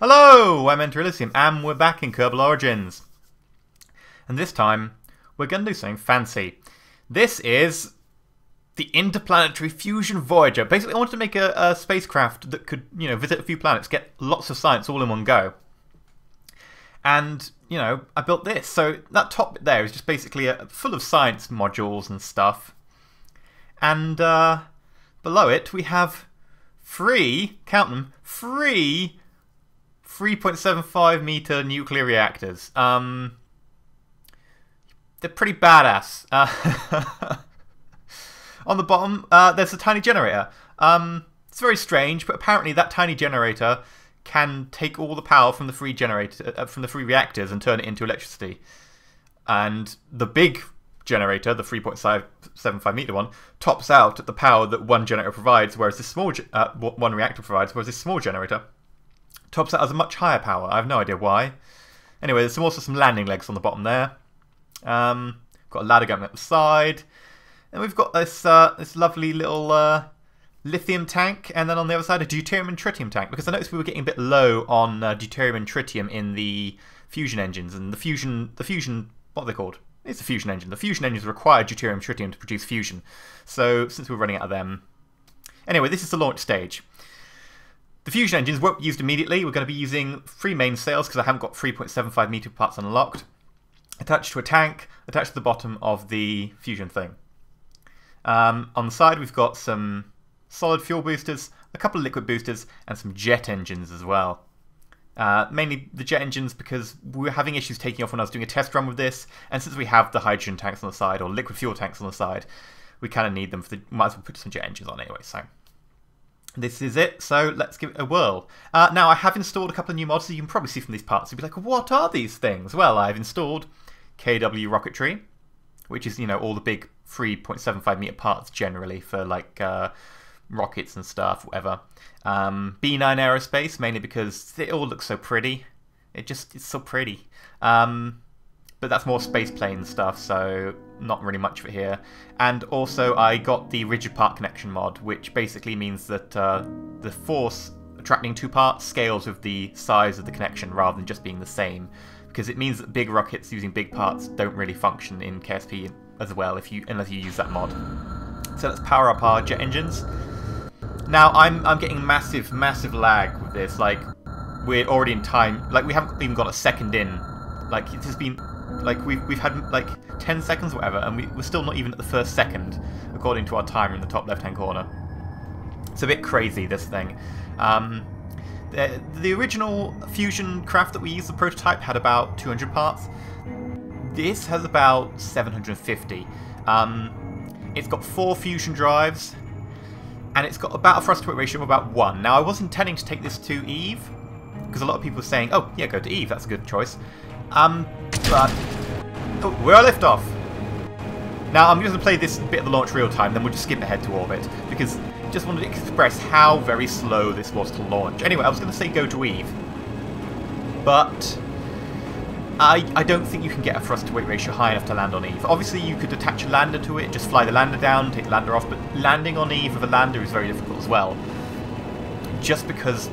Hello, I'm EnterElysium, and we're back in Kerbal Origins. And this time, we're going to do something fancy. This is the Interplanetary Fusion Voyager. Basically, I wanted to make a spacecraft that could, visit a few planets, get lots of science all in one go. And, I built this. So that top bit there is just basically full of science modules and stuff. And below it, we have count them, 3.75 meter nuclear reactors. They're pretty badass. On the bottom, there's a tiny generator. It's very strange, but apparently that tiny generator can take all the power from the free reactors and turn it into electricity. And the big generator, the 3.75 meter one, tops out at the power that one generator provides, whereas this one reactor provides, whereas this small generator tops out as a much higher power. I have no idea why. Anyway, there's also some landing legs on the bottom there. Got a ladder going up the side. And we've got this lovely little lithium tank, and then on the other side a deuterium and tritium tank, because I noticed we were getting a bit low on deuterium and tritium in the fusion engines. And the fusion, what are they called? It's a fusion engine. The fusion engines require deuterium and tritium to produce fusion. So since we're running out of them... Anyway, this is the launch stage. The fusion engines won't be used immediately. We're going to be using 3 main sails because I haven't got 3.75 meter parts unlocked. Attached to a tank, attached to the bottom of the fusion thing. On the side we've got some solid fuel boosters, a couple of liquid boosters, and some jet engines as well. Mainly the jet engines because we were having issues taking off when I was doing a test run with this, and since we have the hydrogen tanks on the side, or liquid fuel tanks on the side, we kind of need them for the... Might as well put some jet engines on anyway, so... This is it, so let's give it a whirl. Now, I have installed a couple of new mods, so you can probably see from these parts. You'll be like, what are these things? Well, I've installed KW Rocketry, which is, all the big 3.75 meter parts generally for, like, rockets and stuff, whatever. B9 Aerospace, mainly because it all looks so pretty. It's so pretty. But that's more space plane stuff, so not really much of it here. And also I got the rigid part connection mod, which basically means that the force attracting 2 parts scales with the size of the connection rather than just being the same, because it means that big rockets using big parts don't really function in KSP as well unless you use that mod. So let's power up our jet engines. Now I'm getting massive lag with this. Like, we're already in time. Like, we haven't even got a second in. Like, it has been... Like, we've had, like, 10 seconds or whatever, and we're still not even at the first second, according to our timer in the top left-hand corner. It's a bit crazy, this thing. The original fusion craft that we used, the prototype, had about 200 parts. This has about 750. It's got 4 fusion drives, and it's got about a thrust-to-weight ratio of about 1. Now, I was intending to take this to Eve, because a lot of people were saying, oh, yeah, go to Eve, that's a good choice. But... Oh, we're at liftoff! Now, I'm just going to play this bit of the launch real time, then we'll just skip ahead to orbit, because I just wanted to express how very slow this was to launch. Anyway, I was going to say go to Eve, but I don't think you can get a thrust-to-weight ratio high enough to land on Eve. Obviously, you could attach a lander to it, just fly the lander down, take the lander off, but landing on Eve with a lander is very difficult as well, just because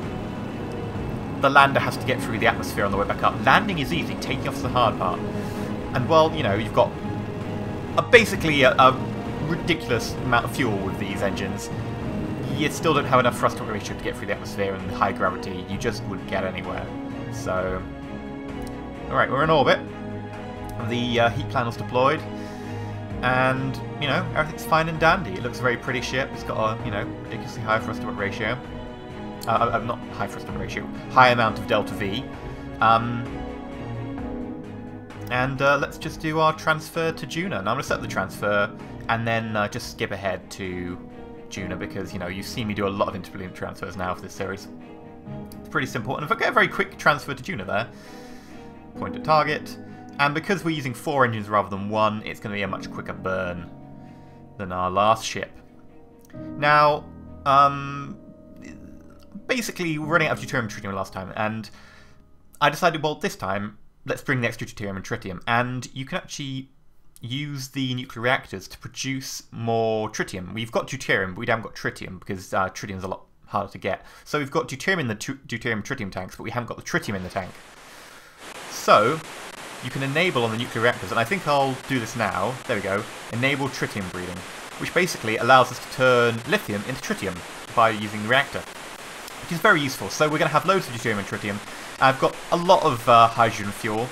the lander has to get through the atmosphere on the way back up. Landing is easy, taking off is the hard part. And well, you've got basically a ridiculous amount of fuel with these engines. You still don't have enough thrust-to-weight ratio to get through the atmosphere and high gravity. You just wouldn't get anywhere. So, alright, we're in orbit. The heat panel's deployed. And, everything's fine and dandy. It looks a very pretty ship. It's got a, ridiculously high thrust-to-weight ratio. Not high thrust-to-weight ratio, high amount of delta V. And let's just do our transfer to Juno. Now I'm going to set up the transfer and then just skip ahead to Juno because, you've seen me do a lot of interplanetary transfers now for this series. It's pretty simple. And if I get a very quick transfer to Juno there, point at target, and because we're using 4 engines rather than 1, it's going to be a much quicker burn than our last ship. Now, basically, we're running out of deuterium and tritium last time, and I decided, well, this time, let's bring the extra deuterium and tritium, and you can actually use the nuclear reactors to produce more tritium. We've got deuterium, but we haven't got tritium, because tritium's a lot harder to get. So we've got deuterium in the deuterium-tritium tanks, but we haven't got the tritium in the tank. So you can enable on the nuclear reactors, and I think I'll do this now. There we go. Enable tritium breeding, which basically allows us to turn lithium into tritium by using the reactor, which is very useful. So we're going to have loads of deuterium and tritium. I've got a lot of hydrogen fuel,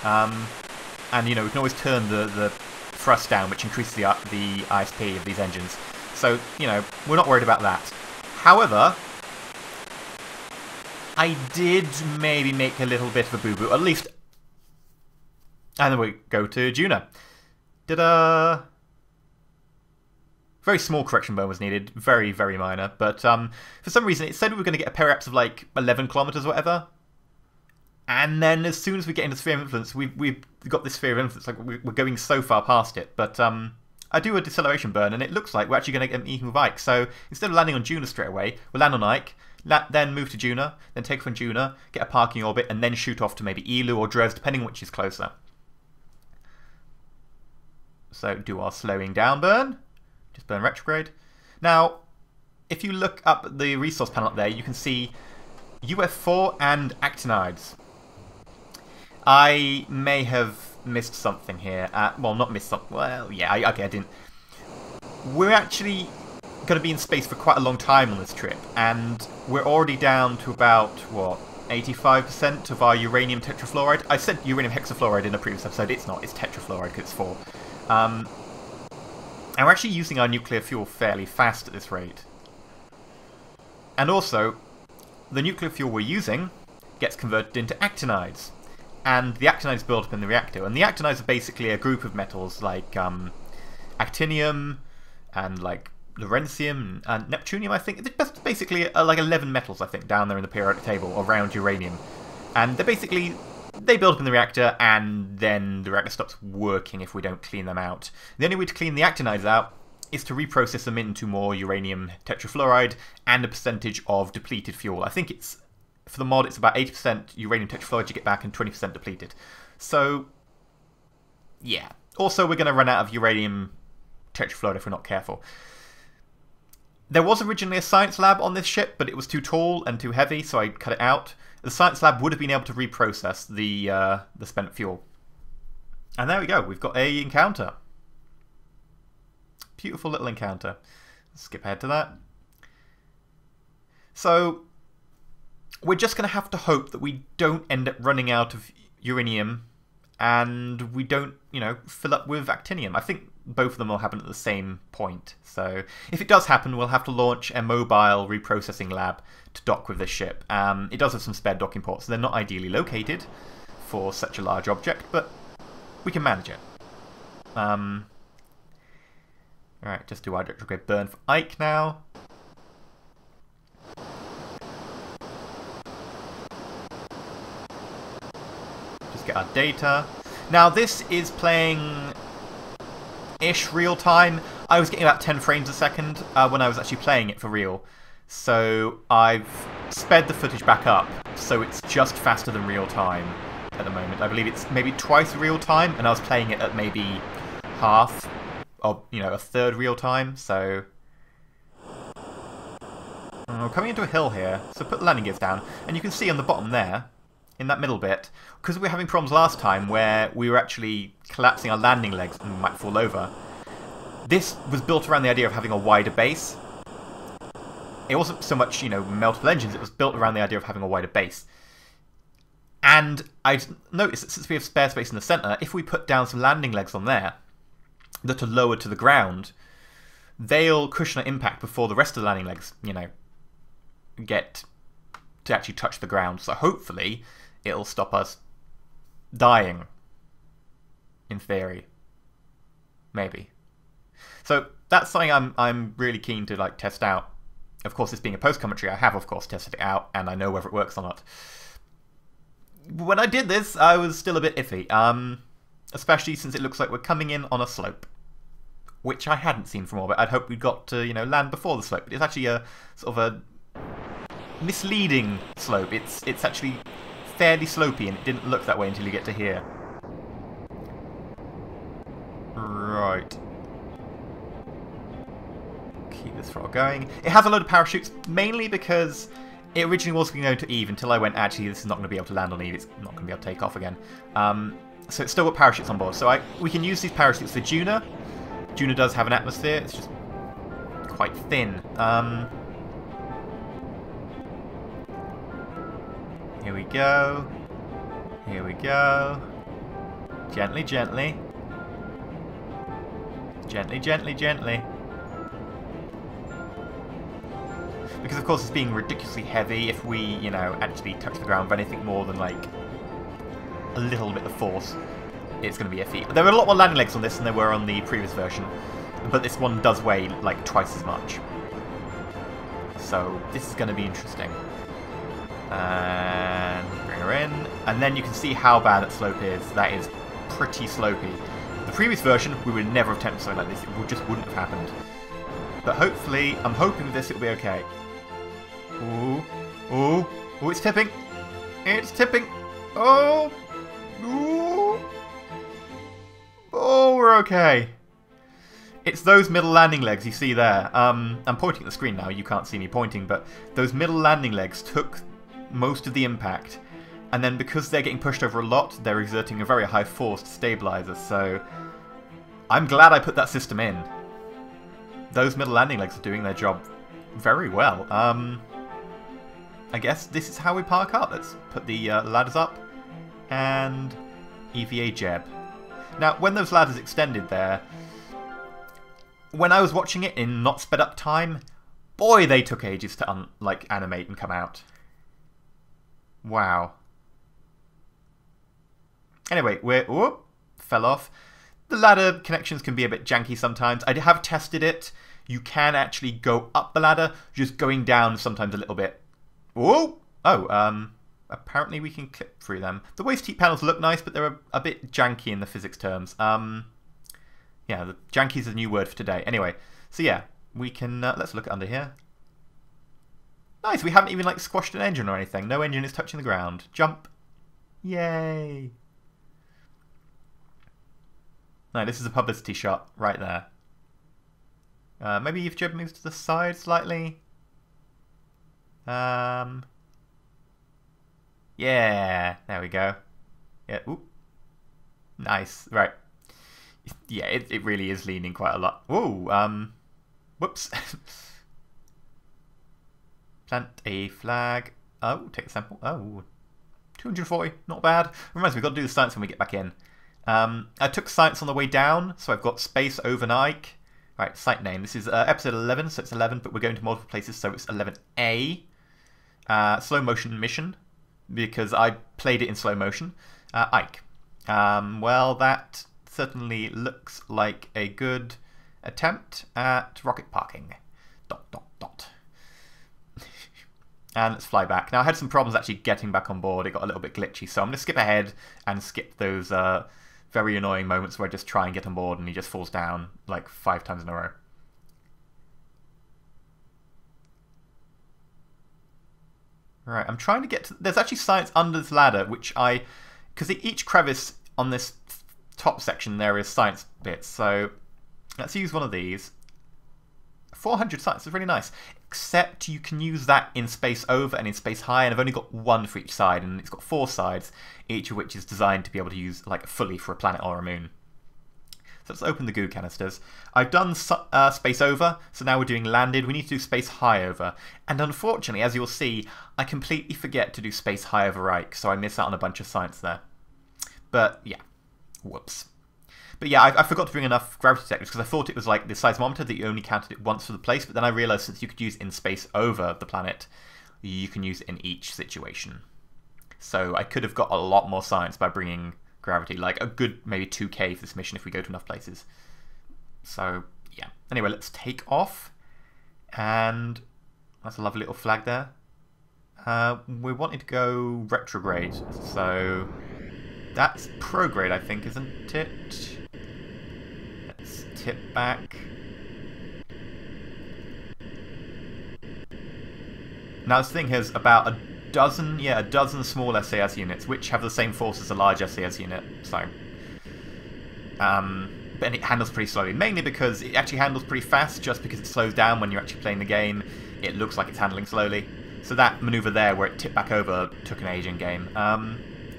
and you know we can always turn the thrust down, which increases the ISP of these engines. So you know we're not worried about that. However, I did maybe make a little bit of a boo-boo, at least. And then we go to Juno. Very small correction burn was needed, very, very minor. But for some reason, it said we were going to get a periapse of like 11 kilometers or whatever. And then as soon as we get into sphere of influence, we've got this sphere of influence. Like we're going so far past it. But I do a deceleration burn, and it looks like we're actually going to get an even with Ike. So instead of landing on Juno straight away, we'll land on Ike, then move to Juno, then take from Juno, get a parking orbit, and then shoot off to maybe Elu or Dres, depending on which is closer. So do our slowing down burn. Just burn retrograde. Now, if you look up the resource panel up there, you can see UF4 and actinides. I may have missed something here. Well, not missed something. Well, yeah, okay, I didn't. We're actually going to be in space for quite a long time on this trip, and we're already down to about, what, 85% of our uranium tetrafluoride. I said uranium hexafluoride in a previous episode. It's not. It's tetrafluoride because it's 4. And we're actually using our nuclear fuel fairly fast at this rate. And also, the nuclear fuel we're using gets converted into actinides. And the actinides build up in the reactor. And the actinides are basically a group of metals like actinium and like lawrencium and neptunium, I think. It's basically like 11 metals, I think, down there in the periodic table around uranium. And they're basically... they build up in the reactor, and then the reactor stops working if we don't clean them out. The only way to clean the actinides out is to reprocess them into more uranium tetrafluoride and a percentage of depleted fuel. I think it's, for the mod, it's about 80% uranium tetrafluoride you get back and 20% depleted. So, yeah. Also, we're going to run out of uranium tetrafluoride if we're not careful. There was originally a science lab on this ship, but it was too tall and too heavy, so I cut it out. The science lab would have been able to reprocess the spent fuel. And there we go, we've got a encounter. Beautiful little encounter. Let's skip ahead to that. So, we're just going to have to hope that we don't end up running out of uranium and we don't, you know, fill up with actinium. I think both of them will happen at the same point. So if it does happen, we'll have to launch a mobile reprocessing lab to dock with this ship. It does have some spare docking ports. They're not ideally located for such a large object, but we can manage it. Alright, just do our retrograde burn for Ike now. Just get our data. Now this is playing-ish real time. I was getting about 10 frames a second when I was actually playing it for real. So I've sped the footage back up, so it's just faster than real time at the moment. I believe it's maybe twice real time, and I was playing it at maybe half, or you know, a third real time. So we're coming into a hill here, so put the landing gears down, and you can see on the bottom there, in that middle bit, because we were having problems last time where we were actually collapsing our landing legs and we might fall over. This was built around the idea of having a wider base. It wasn't so much, you know, multiple engines, it was built around the idea of having a wider base. And I noticed that since we have spare space in the centre, if we put down some landing legs on there that are lowered to the ground, they'll cushion our impact before the rest of the landing legs, you know, get to actually touch the ground. So hopefully it'll stop us dying, in theory. Maybe. So that's something I'm really keen to like test out. Of course, this being a post commentary, I have of course tested it out and I know whether it works or not. When I did this, I was still a bit iffy, especially since it looks like we're coming in on a slope, which I hadn't seen from orbit. I'd hoped we'd got to, you know, land before the slope, but it's actually a sort of a misleading slope. It's actually fairly slopey, and it didn't look that way until you get to here. Right. Keep this throttle going. It has a load of parachutes, mainly because it originally was going to go to Eve until I went, actually, this is not going to be able to land on Eve. It's not going to be able to take off again. So it's still got parachutes on board. So we can use these parachutes for Juno. Juno does have an atmosphere. It's just quite thin. Here we go. Here we go. Gently, gently. Gently, gently, gently. Because, of course, it's being ridiculously heavy. If we, you know, actually touch the ground with anything more than, like, a little bit of force, it's going to be iffy. There were a lot more landing legs on this than there were on the previous version. But this one does weigh, like, twice as much. So, this is going to be interesting. And bring her in. And then you can see how bad that slope is. That is pretty slopey. The previous version, we would never have attempted something like this. It just wouldn't have happened. But hopefully, I'm hoping with this it'll be okay. Ooh. Ooh. Ooh, it's tipping. It's tipping. Oh. Ooh. Oh, we're okay. It's those middle landing legs you see there. I'm pointing at the screen now. You can't see me pointing, but those middle landing legs took most of the impact. And then because they're getting pushed over a lot, they're exerting a very high force to stabilize us. So I'm glad I put that system in. Those middle landing legs are doing their job very well. I guess this is how we park up. Let's put the ladders up and EVA Jeb. Now, when those ladders extended there, when I was watching it in not sped up time, boy, they took ages to like animate and come out. Wow. Anyway, whoop, fell off. The ladder connections can be a bit janky sometimes. I have tested it. You can actually go up the ladder, just going down sometimes a little bit. Whoa! Oh, apparently we can clip through them. The waste heat panels look nice, but they're a bit janky in the physics terms. Yeah, the janky is a new word for today. Anyway, so yeah, we can, let's look under here. Nice, we haven't even like squashed an engine or anything. No engine is touching the ground. Jump. Yay. No, this is a publicity shot right there. Maybe if Jeb moves to the side slightly. Yeah, there we go. Yeah, ooh. Nice, right. Yeah, it really is leaning quite a lot. Ooh, whoops. Plant a flag. Oh, take a sample. Oh, 240, not bad. Reminds me, we've got to do the science when we get back in. I took science on the way down, so I've got space over Nike. Right, site name. This is episode 11, so it's 11, but we're going to multiple places, so it's 11A. Slow motion mission, because I played it in slow motion. Ike. Well, that certainly looks like a good attempt at rocket parking. ... And let's fly back. Now, I had some problems actually getting back on board. It got a little bit glitchy, so I'm going to skip ahead and skip those very annoying moments where I just try and get on board and he just falls down like 5 times in a row. Right, I'm trying to get to... There's actually science under this ladder, which because each crevice on this top section there is science bits, so let's use one of these. 400 science is really nice, except you can use that in space over and in space high, and I've only got one for each side, and it's got 4 sides, each of which is designed to be able to use like fully for a planet or a moon. So let's open the goo canisters. I've done space over, so now we're doing landed. We need to do space high over, and unfortunately, as you'll see, I completely forget to do space high over Ike, so I miss out on a bunch of science there. But yeah, whoops. But yeah, I forgot to bring enough gravity detectors because I thought it was like the seismometer that you only counted it once for the place, but then I realised since you could use in space over the planet, you can use it in each situation. So I could have got a lot more science by bringing gravity, like a good maybe 2K for this mission if we go to enough places. So yeah. Anyway, let's take off, and that's a lovely little flag there. We're wanting to go retrograde, so that's prograde, I think, isn't it? Let's tip back. Now this thing has about a dozen small SAS units, which have the same force as a large SAS unit. So, but but it handles pretty slowly, mainly because it actually handles pretty fast, just because it slows down when you're actually playing the game. It looks like it's handling slowly. So that manoeuvre there, where it tipped back over, took an age in game.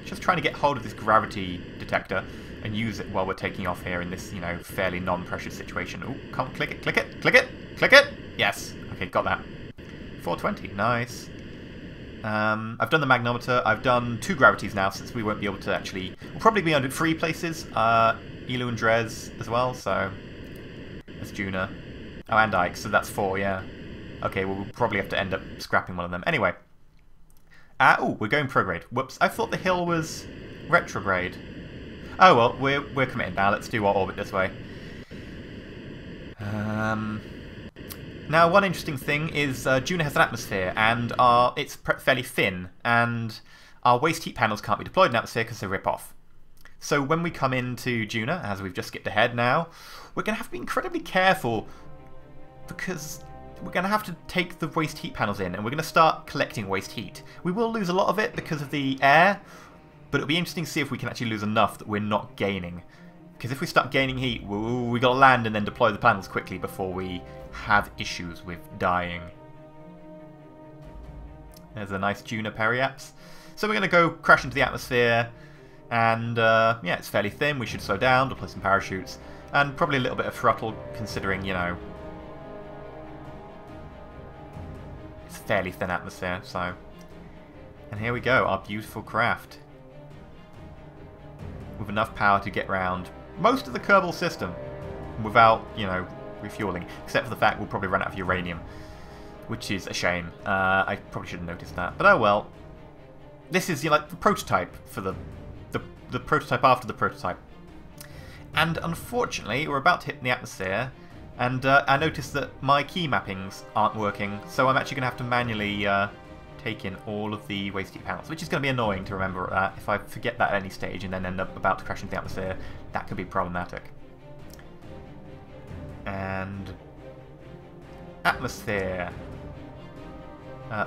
Just trying to get hold of this gravity detector and use it while we're taking off here in this, you know, fairly non-precious situation. Oh, come on, click it, click it, click it, click it! Yes! Okay, got that. 420, nice. I've done the magnometer. I've done 2 gravities now, since we won't be able to actually... We'll probably be under 3 places. Elu and Dres as well, so... That's Juna. Oh, and Ike, so that's 4, yeah. Okay, well, we'll probably have to end up scrapping one of them. Anyway. Oh, we're going prograde. Whoops, I thought the hill was retrograde. Oh, well, we're committed now. Let's do our orbit this way. Now, one interesting thing is Juna has an atmosphere, and it's fairly thin, and our waste heat panels can't be deployed in atmosphere because they rip off. So when we come into Juna, as we've just skipped ahead now, we're going to have to be incredibly careful, because we're going to have to take the waste heat panels in, and we're going to start collecting waste heat. We will lose a lot of it because of the air, but it'll be interesting to see if we can actually lose enough that we're not gaining. Because if we start gaining heat, we've got to land and then deploy the panels quickly before we have issues with dying. There's a nice Juna periaps. So we're going to go crash into the atmosphere, and yeah, it's fairly thin. We should slow down, deploy some parachutes, and probably a little bit of throttle, considering, you know, it's fairly thin atmosphere. So, and here we go, our beautiful craft with enough power to get round most of the Kerbal system without, you know, refueling, except for the fact we'll probably run out of uranium, which is a shame. I probably should have noticed that, but oh well. This is, you know, like the prototype for the prototype after the prototype. And unfortunately, we're about to hit the atmosphere, and I noticed that my key mappings aren't working, so I'm actually going to have to manually take in all of the waste heat panels, which is going to be annoying to remember that. If I forget that at any stage and then end up about to crash into the atmosphere, that could be problematic. And atmosphere.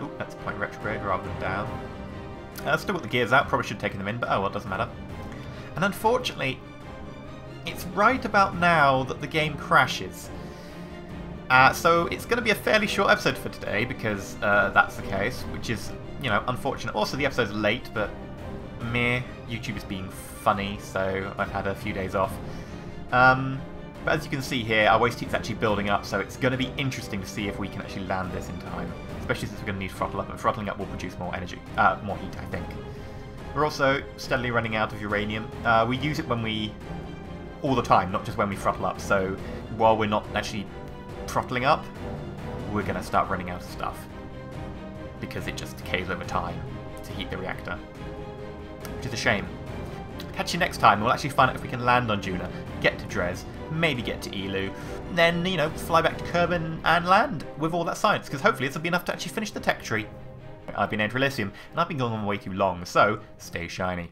Oop, that's point retrograde rather than down. Still got the gears out, probably should have taken them in, but oh well, it doesn't matter. And unfortunately, it's right about now that the game crashes. So it's going to be a fairly short episode for today, because that's the case, which is, you know, unfortunate. Also, the episode's late, but meh, YouTube is being funny, so I've had a few days off. But as you can see here, our waste heat's actually building up, so it's going to be interesting to see if we can actually land this in time, especially since we're going to need throttle up, and throttling up will produce more energy, more heat, I think. We're also steadily running out of uranium. We use it all the time, not just when we throttle up, so while we're not actually throttling up, we're going to start running out of stuff, because it just decays over time to heat the reactor, which is a shame. Catch you next time. We'll actually find out if we can land on Juna, get to Dres, maybe get to Elu, then, you know, fly back to Kerbal and land with all that science, because hopefully this will be enough to actually finish the tech tree. I've been EnterElysium, and I've been going on way too long, so stay shiny.